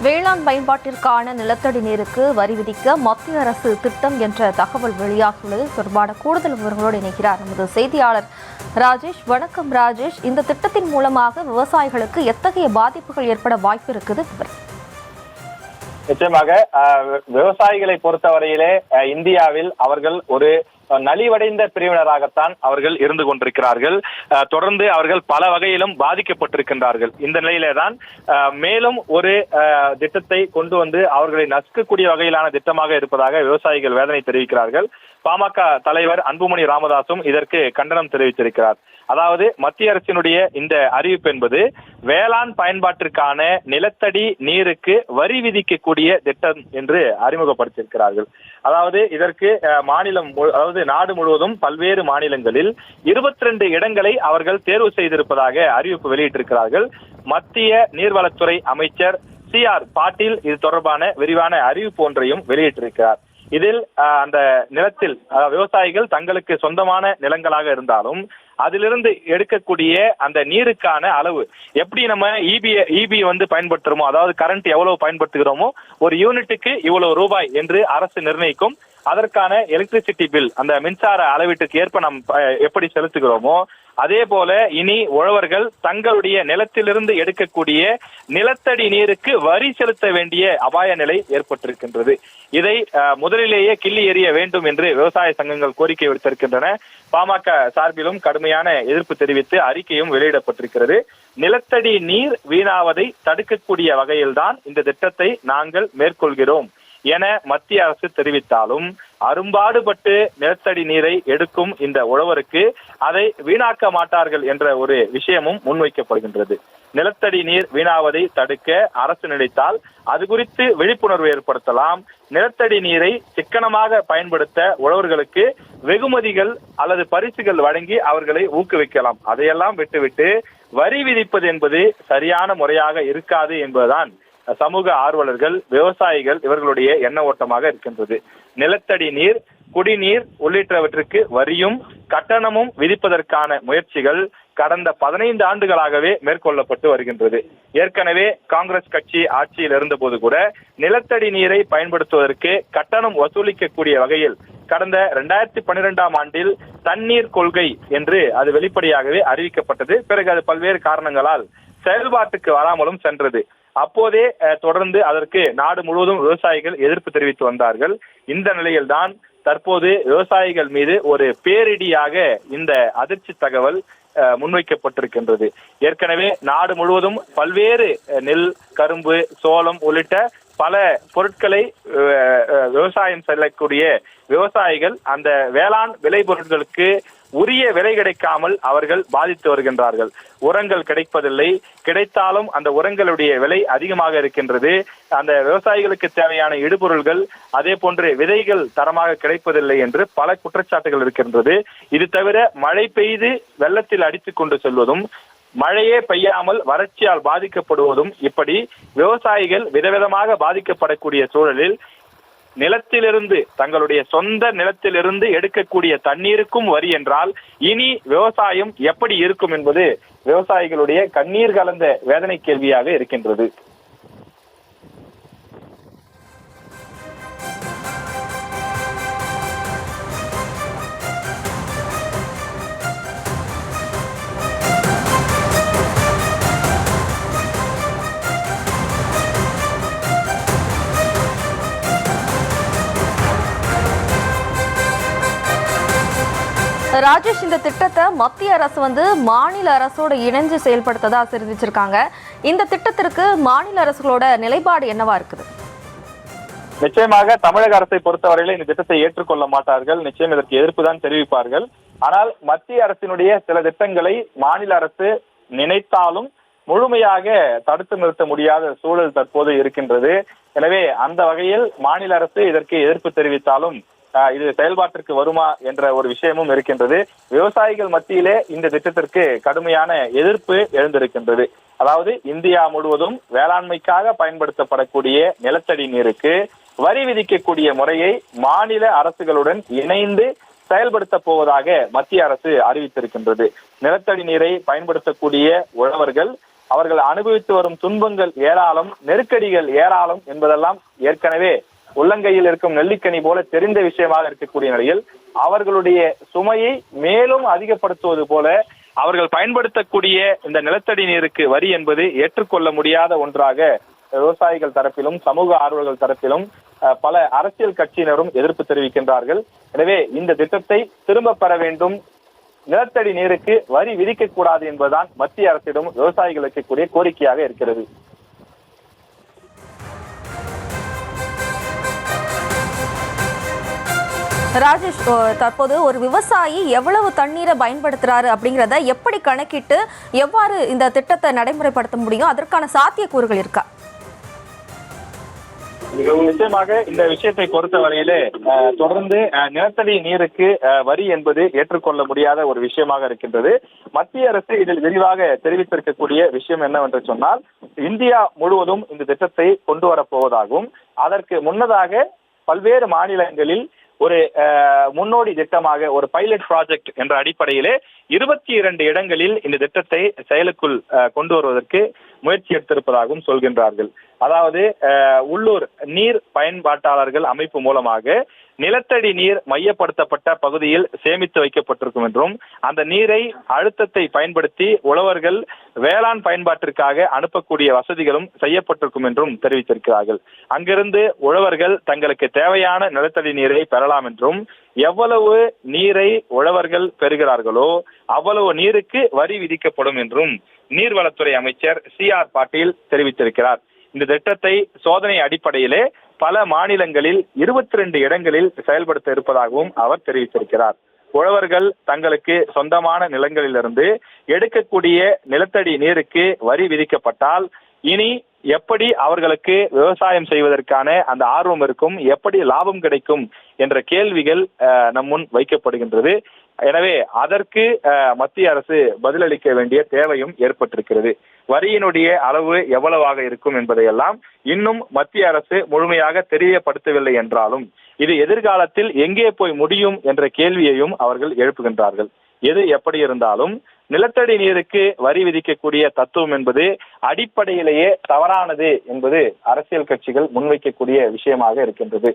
வேளாண் பயன்பாட்டிற்கான நிலத்தடி நீருக்கு வரி விதிக்க மத்திய அரசு திட்டம் என்ற தகவல் வெளியாகியுள்ளது தொடர்பான கூடுதல் விவரங்களோடு இணைக்கிறார் நமது செய்தியாளர் ராஜேஷ். வணக்கம் ராஜேஷ். இந்த திட்டத்தின் மூலமாக விவசாயிகளுக்கு எத்தகைய பாதிப்புகள் ஏற்பட வாய்ப்பு இருக்குது? நிச்சயமாக விவசாயிகளை பொறுத்தவரையிலே இந்தியாவில் அவர்கள் ஒரு நலிவடைந்த பிரிவினராகத்தான் அவர்கள் இருந்து கொண்டிருக்கிறார்கள். தொடர்ந்து அவர்கள் பல வகையிலும் பாதிக்கப்பட்டிருக்கின்றார்கள். இந்த நிலையிலே தான் மேலும் ஒரு திட்டத்தை கொண்டு வந்து அவர்களை நசுக்கக்கூடிய வகையிலான திட்டமாக இருப்பதாக விவசாயிகள் வேதனை தெரிவிக்கிறார்கள். பாமக தலைவர் அன்புமணி ராமதாசும் இதற்கு கண்டனம் தெரிவித்திருக்கிறார். அதாவது மத்திய அரசினுடைய இந்த அறிவிப்பு என்பது வேளாண் பயன்பாட்டிற்கான நிலத்தடி நீருக்கு வரி விதிக்கக்கூடிய திட்டம் என்று அறிமுகப்படுத்தியிருக்கிறார்கள். அதாவது இதற்கு நாடு முழுவதும் பல்வேறு மாநிலங்களில் 22 இடங்களை அவர்கள் தேர்வு செய்திருப்பதாக அறிவிப்பு வெளியிட்டிருக்கிறார்கள். மத்திய நீர்வளத்துறை அமைச்சர் CR பாட்டீல் இது தொடர்பான விரிவான அறிவிப்பு ஒன்றையும் வெளியிட்டிருக்கிறார். இதில் அந்த நிலத்தில் விவசாயிகள் தங்களுக்கு சொந்தமான நிலங்களாக இருந்தாலும் அதிலிருந்து எடுக்கக்கூடிய அந்த நீருக்கான அளவு எப்படி நம்ம இபி பயன்படுத்துறோமோ, அதாவது கரண்ட் எவ்வளவு பயன்படுத்துகிறோமோ ஒரு யூனிட்டுக்கு இவ்வளவு ரூபாய் என்று அரசு நிர்ணயிக்கும். அதற்கான எலக்ட்ரிசிட்டி பில், அந்த மின்சார அளவீட்டுக்கு ஏற்ப நாம் எப்படி செலுத்துகிறோமோ அதே போல இனி உழவர்கள் தங்களுடைய நிலத்திலிருந்து எடுக்கக்கூடிய நிலத்தடி நீருக்கு வரி செலுத்த வேண்டிய அபாய நிலை ஏற்பட்டிருக்கின்றது. இதை முதலிலேயே கிள்ளி எறிய வேண்டும் என்று விவசாய சங்கங்கள் கோரிக்கை விடுத்திருக்கின்றன. பாமக சார்பிலும் கடுமையான எதிர்ப்பு தெரிவித்து அறிக்கையும் வெளியிடப்பட்டிருக்கிறது. நிலத்தடி நீர் வீணாவதை தடுக்கக்கூடிய வகையில்தான் இந்த திட்டத்தை நாங்கள் மேற்கொள்கிறோம் என மத்திய அரசு தெரிவித்தாலும் அரும்பாடுபட்டு நிலத்தடி நீரை எடுக்கும் இந்த உழவருக்கு அதை வீணாக்க மாட்டார்கள் என்ற ஒரு விஷயமும் முன்வைக்கப்படுகின்றது. நிலத்தடி நீர் வீணாவதை தடுக்க அரசு நினைத்தால் அது குறித்து விழிப்புணர்வு ஏற்படுத்தலாம். நிலத்தடி நீரை சிக்கனமாக பயன்படுத்த உழவர்களுக்கு வெகுமதிகள் அல்லது பரிசுகள் வழங்கி அவர்களை ஊக்குவிக்கலாம். அதையெல்லாம் விட்டுவிட்டு வரி விதிப்பது என்பது சரியான முறையாக இருக்காது என்பதுதான் சமூக ஆர்வலர்கள், விவசாயிகள் இவர்களுடைய எண்ண ஓட்டமாக இருக்கின்றது. நிலத்தடி நீர், குடிநீர் உள்ளிட்டவற்றுக்கு வரியும் கட்டணமும் விதிப்பதற்கான முயற்சிகள் கடந்த 15 ஆண்டுகளாகவே மேற்கொள்ளப்பட்டு வருகின்றது. ஏற்கனவே காங்கிரஸ் கட்சி ஆட்சியில் இருந்தபோது கூட நிலத்தடி நீரை பயன்படுத்துவதற்கு கட்டணம் வசூலிக்கக்கூடிய வகையில் கடந்த 2012ஆம் ஆண்டில் தண்ணீர் கொள்கை என்று அது வெளிப்படையாகவே அறிவிக்கப்பட்டது. பிறகு அது பல்வேறு காரணங்களால் செயல்பாட்டுக்கு வராமலும் சென்றது. அப்போதே தொடர்ந்து அதற்கு நாடு முழுவதும் விவசாயிகள் எதிர்ப்பு தெரிவித்து வந்தார்கள். இந்த நிலையில்தான் தற்போது விவசாயிகள் மீது ஒரு பேரிடியாக இந்த அதிர்ச்சி தகவல் முன்வைக்கப்பட்டிருக்கின்றது. ஏற்கனவே நாடு முழுவதும் பல்வேறு நெல், கரும்பு, சோளம் உள்ளிட்ட பல பொருட்களை விவசாயம் செய்யக்கூடிய விவசாயிகள் அந்த வேளாண் விளை பொருட்களுக்கு உரிய விலை கிடைக்காமல் அவர்கள் பாதித்து வருகின்றார்கள். உரங்கள் கிடைப்பதில்லை, கிடைத்தாலும் அந்த உரங்களுடைய விலை அதிகமாக இருக்கின்றது. அந்த விவசாயிகளுக்கு தேவையான இடுபொருள்கள் அதே போன்று விதைகள் தரமாக கிடைப்பதில்லை என்று பல குற்றச்சாட்டுகள் இருக்கின்றது. இது தவிர மழை பெய்து வெள்ளத்தில் அடித்துக் கொண்டு செல்வதும், மழையே பெய்யாமல் வறட்சியால் பாதிக்கப்படுவதும், இப்படி விவசாயிகள் விதவிதமாக பாதிக்கப்படக்கூடிய சூழலில் நிலத்திலிருந்து தங்களுடைய சொந்த நிலத்திலிருந்து எடுக்கக்கூடிய தண்ணீருக்கும் வரி என்றால் இனி விவசாயம் எப்படி இருக்கும் என்பது விவசாயிகளுடைய கண்ணீர் கலந்த வேதனை கேள்வியாக இருக்கின்றது. ராஜேஷ், இந்த திட்டத்தை மத்திய அரசு மாநில அரசோட இணைஞ்சு செயல்படுத்ததா தெரிவிச்சிருக்காங்க. இந்த திட்டத்திற்கு மாநில அரசுகளோட நிலைப்பாடு என்னவா இருக்குது? நிச்சயமாக தமிழக அரசை பொறுத்தவரையில இந்த திட்டத்தை ஏற்றுக்கொள்ள மாட்டார்கள். நிச்சயம் இதற்கு எதிர்ப்பு தான் தெரிவிப்பார்கள். ஆனால் மத்திய அரசினுடைய சில திட்டங்களை மாநில அரசு நினைத்தாலும் முழுமையாக தடுத்து நிறுத்த முடியாத சூழல் தற்போது இருக்கின்றது. எனவே அந்த வகையில் மாநில அரசு இதற்கு எதிர்ப்பு தெரிவித்தாலும் இது செயல்பாட்டிற்கு வருமா என்ற ஒரு விஷயமும் இருக்கின்றது. விவசாயிகள் மத்தியிலே இந்த திட்டத்திற்கு கடுமையான எதிர்ப்பு எழுந்திருக்கின்றது. அதாவது இந்தியா முழுவதும் வேளாண்மைக்காக பயன்படுத்தப்படக்கூடிய நிலத்தடி நீருக்கு வரி விதிக்கக்கூடிய முறையை மாநில அரசுகளுடன் இணைந்து செயல்படுத்த போவதாக மத்திய அரசு அறிவித்திருக்கின்றது. நிலத்தடி நீரை பயன்படுத்தக்கூடிய உழவர்கள் அவர்கள் அனுபவித்து வரும் துன்பங்கள் ஏராளம், நெருக்கடிகள் ஏராளம் என்பதெல்லாம் ஏற்கனவே உள்ளங்கையில் இருக்கும் நெல்லிக்கனி போல தெரிந்த விஷயமாக இருக்கக்கூடிய நிலையில் அவர்களுடைய சுமையை மேலும் அதிகப்படுத்துவது போல அவர்கள் பயன்படுத்தக்கூடிய இந்த நிலத்தடி நீருக்கு வரி என்பது ஏற்றுக்கொள்ள முடியாத ஒன்றாக விவசாயிகள் தரப்பிலும் சமூக ஆர்வலர்கள் தரப்பிலும் பல அரசியல் கட்சியினரும் எதிர்ப்பு தெரிவிக்கின்றார்கள். எனவே இந்த திட்டத்தை திரும்ப பெற வேண்டும், நிலத்தடி நீருக்கு வரி விதிக்க கூடாது என்பதுதான் மத்திய அரசிடம் விவசாயிகள் வைக்கக்கூடிய கோரிக்கையாக இருக்கிறது. ராஜேஷ், தற்போது ஒரு விவசாயி எவ்வளவு தண்ணீரை பயன்படுத்துறாரு அப்படிங்கிறத எப்படி கணக்கிட்டு எவ்வாறு இந்த திட்டத்தை நடைமுறைப்படுத்த முடியும்? அதற்கான சாத்தியக்கூறுகள் இருக்கா? நிச்சயமாக இந்த விஷயத்தை பொறுத்த வரையிலே தொடர்ந்து நிலத்தடி நீருக்கு வரி என்பது ஏற்றுக்கொள்ள முடியாத ஒரு விஷயமாக இருக்கின்றது. மத்திய அரசு இதில் விரிவாக தெரிவித்திருக்கக்கூடிய விஷயம் என்னவென்று சொன்னால், இந்தியா முழுவதும் இந்த திட்டத்தை கொண்டு வரப்போவதாகவும் அதற்கு முன்னதாக பல்வேறு மாநிலங்களில் ஒரு முன்னோடி திட்டமாக ஒரு பைலட் ப்ராஜெக்ட் என்ற அடிப்படையிலே 22 இடங்களில் இந்த திட்டத்தை செயலுக்குள் கொண்டு வருவதற்கு முயற்சி எடுத்திருப்பதாகவும் சொல்கின்றார்கள். அதாவது உள்ளூர் நீர் பயன்பாட்டாளர்கள் அமைப்பு மூலமாக நிலத்தடி நீர் மையப்படுத்தப்பட்ட பகுதியில் சேமித்து வைக்கப்பட்டிருக்கும் என்றும் அந்த நீரை அழுத்தத்தை பயன்படுத்தி உழவர்கள் வேளாண் பயன்பாட்டிற்காக அனுப்பக்கூடிய வசதிகளும் செய்யப்பட்டிருக்கும் என்றும் தெரிவித்திருக்கிறார்கள். அங்கிருந்து உழவர்கள் தங்களுக்கு தேவையான நிலத்தடி நீரை பெறலாம் என்றும் எவ்வளவு நீரை உழவர்கள் பெறுகிறார்களோ அவ்வளவு நீருக்கு வரி விதிக்கப்படும் என்றும் நீர்வளத்துறை அமைச்சர் CR பாட்டீல் தெரிவித்திருக்கிறார். இந்த திட்டத்தை சோதனை அடிப்படையிலே பல மாநிலங்களில் 22 இடங்களில் செயல்படுத்த இருப்பதாகவும் அவர் தெரிவித்திருக்கிறார். உழவர்கள் தங்களுக்கு சொந்தமான நிலங்களிலிருந்து எடுக்கக்கூடிய நிலத்தடி நீருக்கு வரி விதிக்கப்பட்டால் இனி எப்படி அவர்களுக்கு விவசாயம் செய்வதற்கான அந்த ஆர்வம் இருக்கும், எப்படி லாபம் கிடைக்கும் என்ற கேள்விகள் நம் முன் வைக்கப்படுகின்றது. எனவே அதற்கு மத்திய அரசு பதிலளிக்க வேண்டிய தேவையும் ஏற்பட்டிருக்கிறது. வரியினுடைய அளவு எவ்வளவாக இருக்கும் என்பதையெல்லாம் இன்னும் மத்திய அரசு முழுமையாக தெரியப்படுத்தவில்லை என்றாலும் இது எதிர்காலத்தில் எங்கே போய் முடியும் என்ற கேள்வியையும் அவர்கள் எழுப்புகின்றார்கள். எது எப்படி இருந்தாலும் நிலத்தடி நீருக்கு வரி விதிக்கக்கூடிய தத்துவம் என்பது அடிப்படையிலேயே தவறானது என்பது அரசியல் கட்சிகள் முன்வைக்கக்கூடிய விஷயமாக இருக்கின்றது.